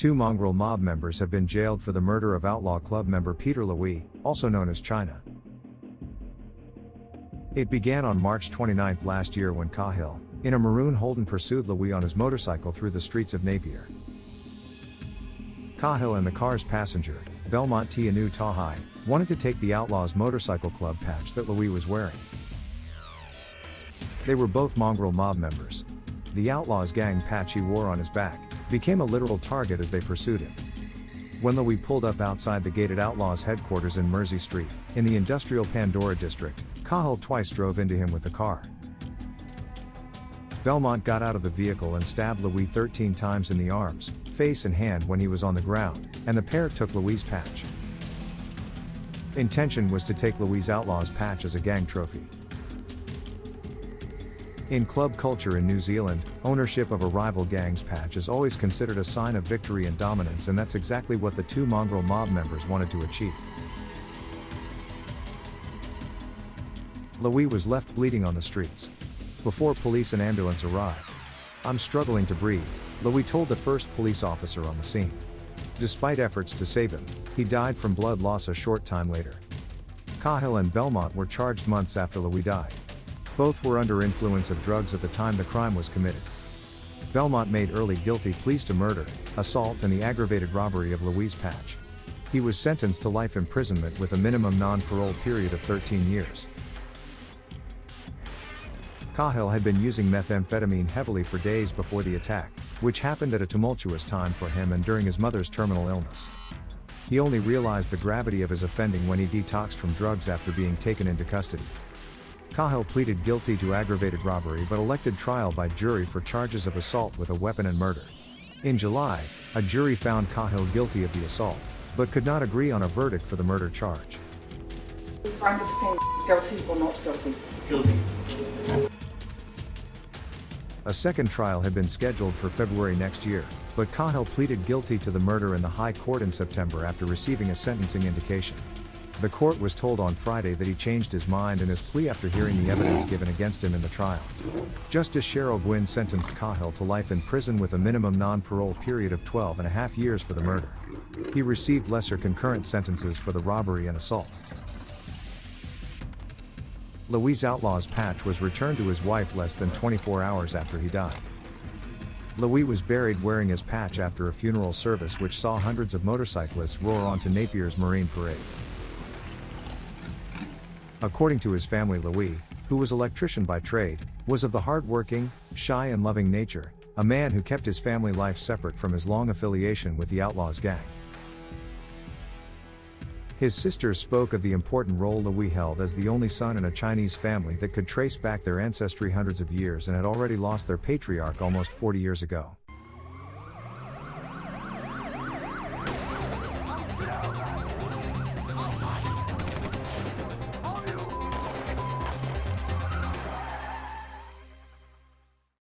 Two mongrel mob members have been jailed for the murder of Outlaw Club member Peter Louis, also known as China. It began on March 29 last year when Cahill, in a maroon Holden, pursued Louis on his motorcycle through the streets of Napier. Cahill and the car's passenger, Belmont Tianu Tahai, wanted to take the Outlaws Motorcycle Club patch that Louis was wearing. They were both mongrel mob members. The Outlaws gang patch he wore on his back became a literal target as they pursued him. When Louis pulled up outside the gated Outlaws headquarters in Mersey Street, in the industrial Pandora district, Cahill twice drove into him with the car. Belmont got out of the vehicle and stabbed Louis 13 times in the arms, face and hand when he was on the ground, and the pair took Louis' patch. Intention was to take Louis' Outlaws patch as a gang trophy. In club culture in New Zealand, ownership of a rival gang's patch is always considered a sign of victory and dominance, and that's exactly what the two mongrel mob members wanted to achieve. Louis was left bleeding on the streets before police and ambulance arrived. "I'm struggling to breathe," Louis told the first police officer on the scene. Despite efforts to save him, he died from blood loss a short time later. Cahill and Belmont were charged months after Louis died. Both were under influence of drugs at the time the crime was committed. Belmont made early guilty pleas to murder, assault, and the aggravated robbery of Louis' patch. He was sentenced to life imprisonment with a minimum non-parole period of 13 years. Cahill had been using methamphetamine heavily for days before the attack, which happened at a tumultuous time for him and during his mother's terminal illness. He only realized the gravity of his offending when he detoxed from drugs after being taken into custody. Cahill pleaded guilty to aggravated robbery but elected trial by jury for charges of assault with a weapon and murder. In July, a jury found Cahill guilty of the assault, but could not agree on a verdict for the murder charge. Find the defendant guilty or not guilty? Guilty. A second trial had been scheduled for February next year, but Cahill pleaded guilty to the murder in the High Court in September after receiving a sentencing indication. The court was told on Friday that he changed his mind in his plea after hearing the evidence given against him in the trial. Justice Cheryl Gwynn sentenced Cahill to life in prison with a minimum non-parole period of 12.5 years for the murder. He received lesser concurrent sentences for the robbery and assault. Louis' Outlaw's patch was returned to his wife less than 24 hours after he died. Louis was buried wearing his patch after a funeral service which saw hundreds of motorcyclists roar onto Napier's Marine Parade. According to his family, Louis, who was an electrician by trade, was of the hard-working, shy and loving nature, a man who kept his family life separate from his long affiliation with the Outlaws gang. His sisters spoke of the important role Louis held as the only son in a Chinese family that could trace back their ancestry hundreds of years and had already lost their patriarch almost 40 years ago.